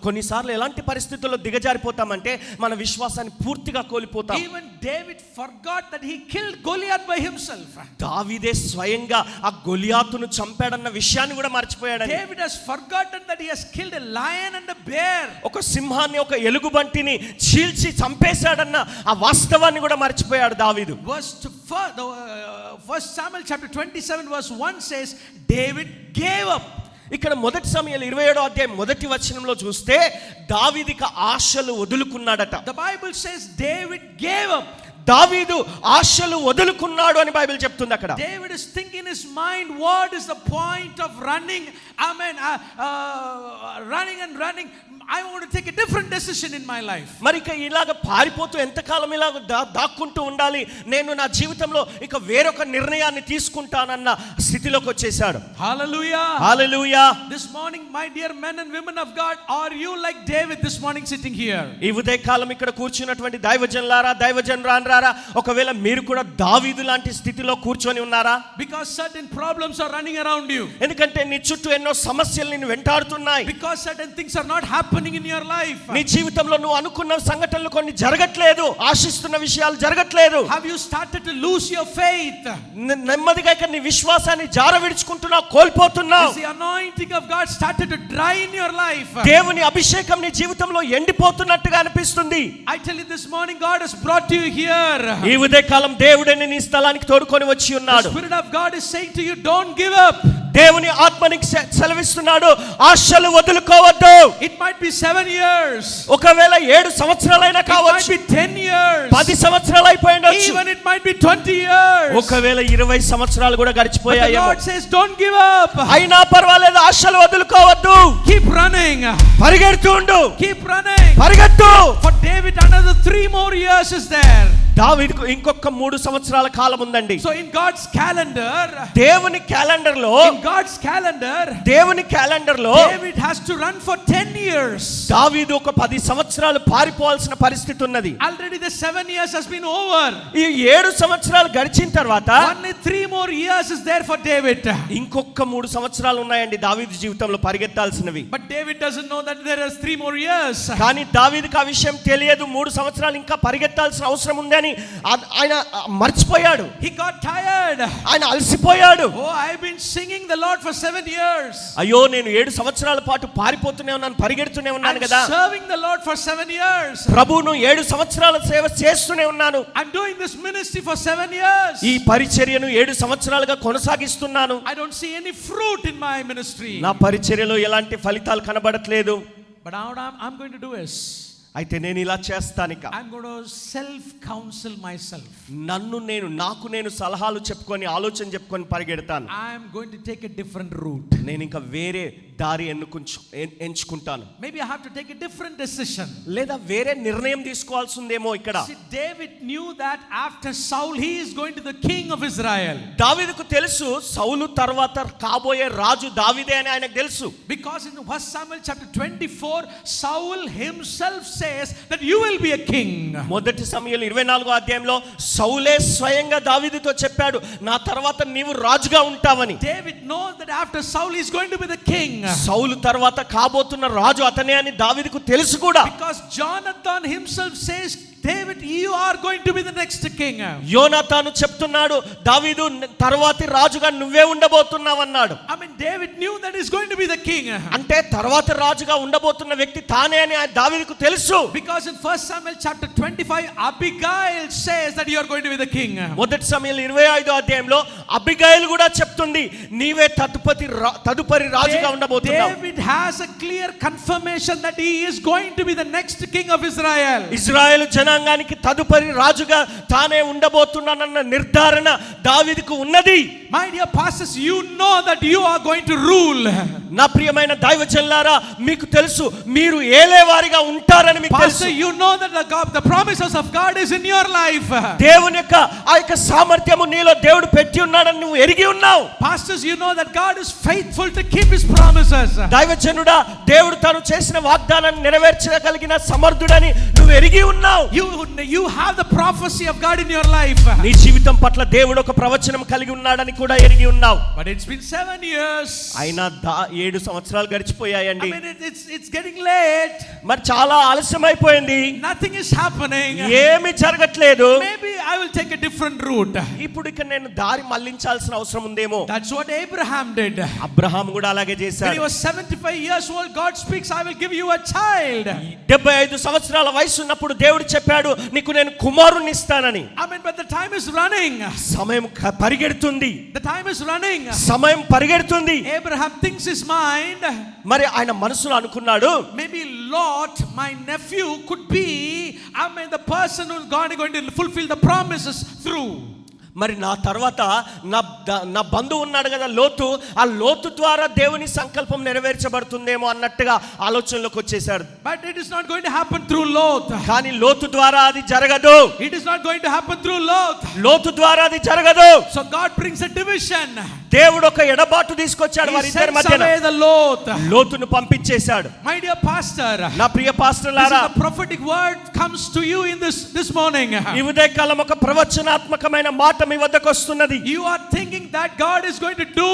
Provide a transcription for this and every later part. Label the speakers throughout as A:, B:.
A: కొన్నిసార్లు ఎలాంటి పరిస్థితుల్లో దిగజారిపోతామంటే మన విశ్వాసాన్ని పూర్తిగా కోల్పోతాం.
B: Even David forgot that he killed Goliath by himself.
A: దావీదే స్వయంగా ఆ గొలియాతును చంపాడన్న విషయాన్ని కూడా మర్చిపోయాడు.
B: David has forgotten that he has killed a lion and a bear.
A: ఒక సింహాన్ని ఒక ఎలుగుబంటిని చీల్చి చంపేశాడన్న ఆ వాస్తవాన్ని కూడా మర్చిపోయాడు దావీదు.
B: First Samuel chapter 27 verse 1 says David gave up.
A: ఇక్కడ మొదటి సమూయేలు 27వ అధ్యాయం మొదటి వచనంలో చూస్తే దావీదుకి ఆశలు వదులుకున్నాడట.
B: The Bible says David gave up.
A: దావీదు ఆశలు వదులుకున్నాడు అని బైబిల్ చెప్తుంది అక్కడ.
B: David is thinking in his mind, what is the point of running? Running. I want to take a different decision in my life.
A: మరి ఇక ఇలాగ పారిపోతూ ఎంతకాలం ఇలాగ దాక్కుంటూ ఉండాలి, నేను నా జీవితంలో ఇక వేరొక నిర్ణయాన్ని తీసుకుంటానన్న స్థితిలోకి వచ్చేసాడు.
B: Hallelujah.
A: Hallelujah.
B: This morning, my dear men and women of God, are you like David this morning sitting here?
A: ఈ ఉదయకాలం ఇక్కడ కూర్చున్నటువంటి దైవజనులారా, దైవజనురాండ్రారా, ఒకవేళ మీరు కూడా దావీదు లాంటి స్థితిలో కూర్చొని ఉన్నారా?
B: Because certain problems are running around you.
A: ఎందుకంటే నీ చుట్టూ ఎన్నో సమస్యలు నిన్ను వెంటాడుతున్నాయి.
B: Because certain things are not happening in your life.
A: నీ జీవితంలో నువ్వు అనుకున్న సంఘటనలు కొన్ని జరగట్లేదు, ఆశిస్తున్న విషయాలు జరగట్లేదు.
B: Have you started to lose your faith?
A: నెమ్మదిగా ఇక నీ విశ్వాసాన్ని జారవిడుచుకుంటున్నావు, కోల్పోతున్నావు.
B: Is the anointing of God started to dry in your life?
A: దేవుని అభిషేకం నీ జీవితంలో ఎండిపోతున్నట్టుగా అనిపిస్తుంది.
B: I tell you this morning, God has brought you here.
A: ఈ ఉదయకాలం దేవుడిని నీ స్థలానికి తోడుకొని వచ్చి ఉన్నాడు.
B: The Spirit of God is saying to you, don't give up.
A: దేవుని ఆత్మ నీకు సెలవిస్తున్నాడు, ఆశలు వదులుకోవద్దు.
B: It might be 7 years.
A: ఒకవేళ 7 సంవత్సరాలైనా కావచ్చు.
B: It might be 10 years.
A: 10 సంవత్సరాలు అయిపోయిండొచ్చు.
B: Even it might be 20 years.
A: ఒకవేళ 20 సంవత్సరాలు కూడా గడిచిపోయాయేమో.
B: But the Lord says, don't give up.
A: అయినా పర్వాలేదు, ఆశలు వదులుకోవద్దు.
B: Keep running.
A: పరిగెడుతూ ఉండు.
B: Keep running.
A: పరిగెత్తు.
B: For David, another 3 more years is there.
A: దావీదుకు ఇంకొక 3 సంవత్సరాల కాలం ఉందండి.
B: So in God's calendar,
A: దేవుని క్యాలెండర్ లో, దేవుని క్యాలెండర్ లో
B: David has to run for 10 years.
A: దావీదు ఒక 10 సంవత్సరాలు పారిపోవాల్సిన పరిస్థితి ఉన్నది.
B: Already the 7 years has been over.
A: ఈ 7 సంవత్సరాలు గడిచిన తర్వాత
B: only 3 more years is there for David.
A: ఇంకొక 3 సంవత్సరాలు ఉన్నాయండి దావీదు జీవితంలో పరిగెత్తాల్సినవి.
B: But David doesn't know that there are 3 more years.
A: కానీ దావీదుకు ఆ విషయం తెలియదు, 3 సంవత్సరాలు ఇంకా పరిగెత్తాల్సిన అవసరం ఉంది అని ఆయన మర్చిపోయాడు.
B: He got tired.
A: ఆయన అలసిపోయాడు.
B: Oh, I've been singing the Lord for 7 years.
A: అయ్యో, నేను 7 సంవత్సరాల పాటు పారిపోతూనే ఉన్నాను, పరిగెడుతూనే ఉన్నాను కదా.
B: Serving the Lord for 7 years.
A: ప్రభువును 7 సంవత్సరాల సేవ చేస్తూనే ఉన్నాను.
B: I'm doing this ministry for 7 years.
A: ఈ పరిచర్యను 7 సంవత్సరాలుగా కొనసాగిస్తున్నాను.
B: I don't see any fruit in my ministry.
A: నా పరిచర్యలో ఎలాంటి ఫలితాలు కనబడట్లేదు.
B: But I'm going to do is,
A: అయితే నేను ఇలా చేస్తానిక,
B: I'm going to self counsel myself.
A: నాకు నేను సలహాలు చెప్పుకొని ఆలోచన చెప్పుకొని పరిగెడతాను.
B: I'm going to take a different route.
A: నేను ఇంకా వేరే దారి ఎంచుకుంటాను.
B: Maybe I have to take a different decision.
A: లేదా వేరే నిర్ణయం తీసుకోవాల్సిందేమో ఇక్కడ.
B: See, David knew that after Saul he is going to the king of Israel.
A: దావీదుకు తెలుసు సౌలు తర్వాత కాబోయే రాజు దావీదే అని ఆయనకు తెలుసు.
B: Because in 1 Samuel chapter 24 Saul himself says that you will be a king.
A: మొదటి సమూయేలు 24వ అధ్యాయంలో సౌలే స్వయంగా దావీదుతో చెప్పాడు, నా తర్వాత నీవు రాజుగా ఉంటావని.
B: David knows that after Saul he is going to be the king.
A: సౌలు తర్వాత కాబోతున్న రాజు అతనే అని దావీదుకు తెలుసు కూడా.
B: Because Jonathan himself says, David, you are going to be the next king.
A: యోనాతాను చెప్తున్నాడు, దావీదు తర్వాతి రాజుగా నువ్వే ఉండబోతున్నావు అన్నాడు.
B: I mean, David knew that he's going to be the king.
A: అంటే తర్వాతి రాజుగా ఉండబోతున్న వ్యక్తి తానే అని దావీదుకు తెలుసు.
B: Because in 1 Samuel chapter 25 Abigail says that you are going to be the king.
A: మొదటి సమూయేలు 25వ అధ్యాయంలో అబిగయీలు కూడా చెప్తుంది, నీవే తదుపరి రాజుగా ఉండబోతున్నావు.
B: David has a clear confirmation that he is going to be the next king of Israel.
A: ఇశ్రాయేలు జనాంగానికి తదుపరి రాజుగా తానే ఉండబోతున్నానన్న నిర్ధారణ దావీదుకు ఉన్నది.
B: My dear pastors, you know that you are going to rule.
A: నా ప్రియమైన దైవజనులారా, మీకు తెలుసు మీరు ఏలేవారిగా ఉంటారని మీకు తెలుసు.
B: Pastor, you know that the promises of God is in your life.
A: దేవుని యొక్క ఆ యొక్క సామర్థ్యము నీలో దేవుడు పెట్టి ఉన్నాడని నువ్వు ఎరిగి ఉన్నావు.
B: Pastors, you know that God is faithful to keep his promises.
A: దైవజనుడా, దేవుడు తాను చేసిన వాగ్దానాన్ని నెరవేర్చగలిగిన సమర్థుడని నువ్వు ఎరిగి ఉన్నావు.
B: you have the prophecy of God in your life.
A: నీ జీవితం పట్ల దేవుడు ఒక ప్రవచనం కలిగి ఉన్నాడని కూడా ఎరిగి ఉన్నావు.
B: But it's been 7 years.
A: అయినా 7 సంవత్సరాలు గడిచిపోయాయండి.
B: I mean it's getting late.
A: మరి చాలా ఆలస్యం అయిపోయింది.
B: Nothing is happening.
A: ఏమీ జరగట్లేదు.
B: Maybe I will take a different route.
A: ఇప్పుడు ఇక నేను దారి మళ్ళించాల్సిన అవసరం ఉందేమో.
B: That's what Abraham did.
A: Abraham కూడా అలాగే
B: When he
A: చేశాడు.
B: was 75 years old, God speaks, I will give you a child.
A: 75 సంవత్సరాల వయసు ఉన్నప్పుడు దేవుడు చెప్పాడు నీకు నేను కుమారుని ఇస్తానని.
B: I mean, but the time is running.
A: సమయం పరిగెడుతుంది.
B: The time is running.
A: సమయం పరిగెడుతుంది.
B: Abraham thinks his mind,
A: మరి ఆయన మనసులో అనుకున్నాడు
B: maybe Lot, my nephew, could be, the person who's God is going to fulfill the promises through.
A: మరి నా తర్వాత నా బంధువు ఉన్నాడు కదా లోతు, ఆ లోతు ద్వారా దేవుని సంకల్పం నెరవేర్చబడుతుందేమో అన్నట్టుగా ఆలోచనలోకి వచ్చేసాడు.
B: But it is not going to happen through Lot.
A: కానీ లోతు ద్వారా అది జరగదు.
B: It is not going to happen through Lot.
A: లోతు ద్వారా అది జరగదు.
B: So God brings a division.
A: దేవుడు ఒక ఎడబాటు తీసుకొచ్చాడు వారిద్దరి మధ్యన. లోతును పంపించేశాడు.
B: My dear pastor,
A: నా ప్రియ పాస్టర్లారా,
B: the prophetic word comes to you in this morning.
A: ఈ ఉదయకాలం ఒక ప్రవచనాత్మకమైన మాట మీ వద్దకు వస్తున్నది.
B: You are thinking that God is going to do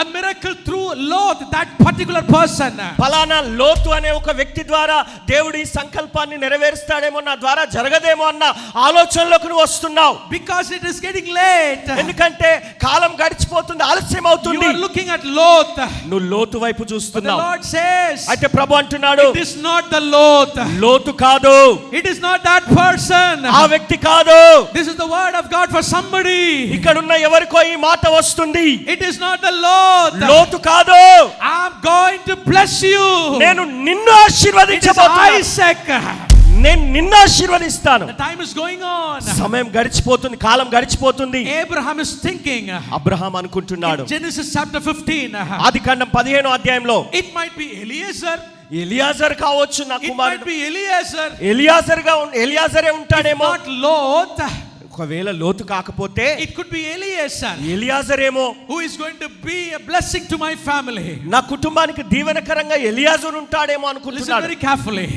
B: a miracle through Lot, that particular person.
A: ఫలానా లోతు అనే ఒక వ్యక్తి ద్వారా దేవుడు ఈ సంకల్పాన్ని నెరవేరుస్తాడేమో, నా ద్వారా జరగదేమో అన్న ఆలోచనలోకి నువ్వు వస్తున్నావు.
B: Because it is getting late.
A: ఎందుకంటే కాలం గడిచిపోతుంది, ఆలస్యం అవుతుంది.
B: You are looking at Lot.
A: నువ్వు లోతు వైపు చూస్తున్నావు.
B: The Lord says,
A: అయితే ప్రభు అంటున్నాడు,
B: it is not the Lot.
A: లోతు కాదు.
B: It is not that person.
A: ఆ వ్యక్తి కాదు.
B: This is the word of God for somebody.
A: ఇక్కడ ఉన్న ఎవరికో ఈ మాట వస్తుంది.
B: It is not the Lot.
A: లోతు కాదు.
B: I am going to bless you.
A: నేను నిన్ను ఆశీర్వదించబోతున్నాను.
B: Isaac.
A: నేను నిన్ను ఆశీర్వదిస్తాను.
B: The time is going on.
A: సమయం గడిచిపోతుంది, కాలం గడిచిపోతుంది.
B: Abraham is thinking.
A: అబ్రహాం అనుకుంటున్నాడు.
B: Genesis chapter 15.
A: ఆదికాండం 15వ అధ్యాయంలో
B: It might be Eliezer.
A: Eliezer కావచ్చు నా
B: It might
A: కుమారుడు.
B: be Eliezer.
A: ఎలియాజరే ఉంటాడేమో.
B: Not Lot.
A: ఒకవేళ లోతు కాకపోతే
B: It could be Eliezer.
A: ఎలియాజరేమో.
B: Who is going to be a blessing to my family.
A: నా కుటుంబానికి దీవెనకరంగా ఎలియాజరు ఉంటాడేమో
B: Listen
A: అనుకుంటున్నాడు.
B: very carefully.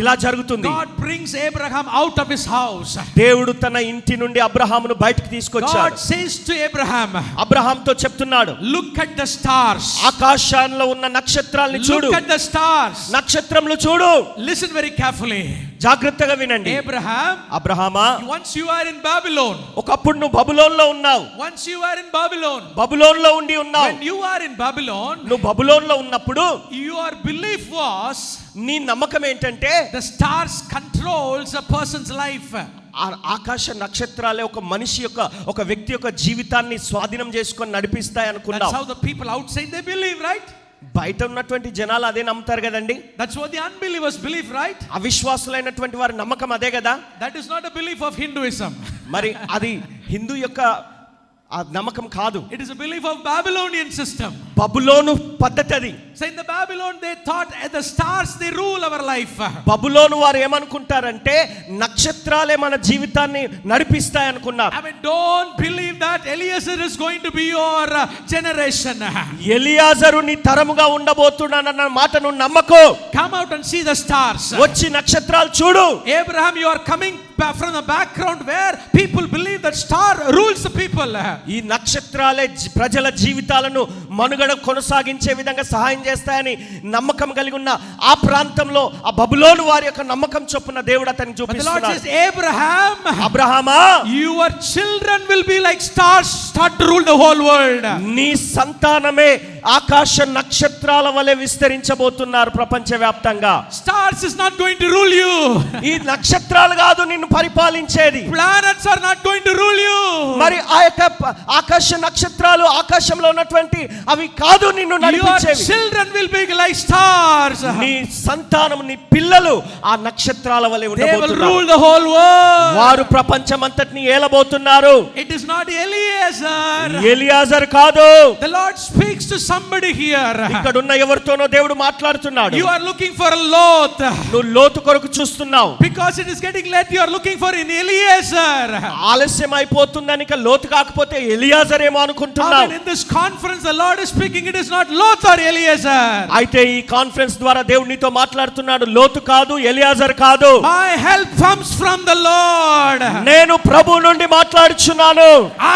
A: ఇలా జరుగుతుంది.
B: God brings Abraham out of his house.
A: దేవుడు తన ఇంటి నుండి అబ్రహామును బయటికి తీసుకొచ్చాడు.
B: God says to Abraham,
A: అబ్రహాంతో చెప్తున్నాడు,
B: look at the stars.
A: ఆకాశంలో ఉన్న నక్షత్రాల్ని చూడు.
B: Look at the stars.
A: నక్షత్రములు చూడు.
B: Listen very carefully.
A: జాగ్రత్తగా వినండి.
B: Abraham,
A: అబ్రహామా,
B: once you are in Babylon.
A: ఒకప్పుడు నువ్వు బబులోన్లో ఉన్నావు.
B: Once you are in Babylon.
A: బబులోన్లో ఉండి ఉన్నావు.
B: When you are in Babylon,
A: నువ్వు బబులోన్లో ఉన్నప్పుడు
B: your belief was,
A: నీ నమ్మకం ఏంటంటే
B: the stars controls a person's life.
A: ఆకాశ నక్షత్రాలే ఒక మనిషి యొక్క, ఒక వ్యక్తి యొక్క జీవితాన్ని స్వాధీనం చేసుకొని నడిపిస్తాయి అనుకున్నావు.
B: That's how the people outside they believe, right?
A: బయట ఉన్నటువంటి జనాలు అదే నమ్ముతారు కదండి.
B: That's what the unbelievers believe, right?
A: అవిశ్వాసులైనటువంటి వారి నమ్మకం అదే కదా.
B: That is not a belief of Hinduism.
A: మరి అది హిందూ యొక్క ఆ నమ్మకం కాదు.
B: It is a belief of Babylonian system.
A: బబులోను పద్ధతి అది.
B: So in the Babylon they thought the stars they rule our life.
A: బబులోను వారు ఏమనుకుంటారంటే నక్షత్రాలే మన జీవితాన్ని నడిపిస్తాయి అనుకున్నారు.
B: I mean, don't believe that Eliezer is going to be your generation.
A: ఎలియాజరు నీ తరముగా ఉండబోతున్నాడన్న మాటను నమ్మకు.
B: Come out and see the stars.
A: వచ్చి నక్షత్రాలు చూడు.
B: Abraham, you are coming from the background where people believe that star rules the people.
A: ఈ నక్షత్రాలే ప్రజల జీవితాలను మనుగడ కొనసాగించే విధంగా సహాయం చేస్తాయని నమ్మకం కలిగి ఉన్న ఆ ప్రాంతంలో ఆ బబులోను వారి యొక్క నమ్మకం చొప్పున దేవుడు అతనికి చూపిస్తున్నాడు.
B: Abraham,
A: అబ్రహామా,
B: your children will be like stars, start to rule the whole world.
A: నీ సంతానమే ఆకాశ నక్షత్రాల వలె విస్తరించబోతున్నారు ప్రపంచవ్యాప్తంగా.
B: Stars is not going to rule you.
A: ఈ నక్షత్రాలు కాదు నిన్ను పరిపాలించేది.
B: Planets are not going to rule you.
A: మరి ఆ యొక్క ఆకాశ నక్షత్రాలు ఆకాశంలో ఉన్నటువంటి అవి కాదు నిన్ను నడిపించేవి.
B: Your children will be like stars.
A: నీ సంతానం, నీ పిల్లలు ఆ నక్షత్రాల వలె ఉండబోతున్నారు.
B: They will rule the whole world.
A: వారు ప్రపంచమంతటిని ఏలబోతున్నారు.
B: It is not Eliezer.
A: Eliezer కాదు.
B: The Lord speaks to somebody here.
A: ఇక్కడున్న ఎవరితోనో దేవుడు మాట్లాడుతున్నాడు.
B: You are looking for a Lot.
A: నువ్వు లోతు కొరకు చూస్తున్నావు.
B: Because it is getting late, you are looking for an Eliezer.
A: ఆలస్యం అయిపోతుందని ఇక లోతు కాకపోతే ఎలియాజర్ ఏమో అనుకుంటున్నావు.
B: In this conference the Lord is speaking, it is not Lot or Eliezer.
A: అయితే ఈ కాన్ఫరెన్స్ ద్వారా దేవుడు నీతో మాట్లాడుతున్నాడు. లోతు కాదు, ఎలియాజర్ కాదు.
B: My help comes from the Lord.
A: నేను ప్రభు నుండి మాట్లాడుచున్నాను.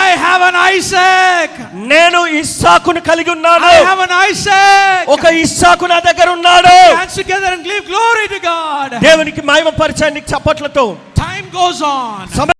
B: I have an Isaac.
A: నేను ఇస్సాకును కలిగి ఉన్నాను.
B: I have an Isaac.
A: ఒక ఇస్సాకు నా దగ్గర ఉన్నాడు.
B: Hands together and give glory to God.
A: దేవునికి మహిమ పరిచయానికి చప్పట్లతో
B: Time goes on.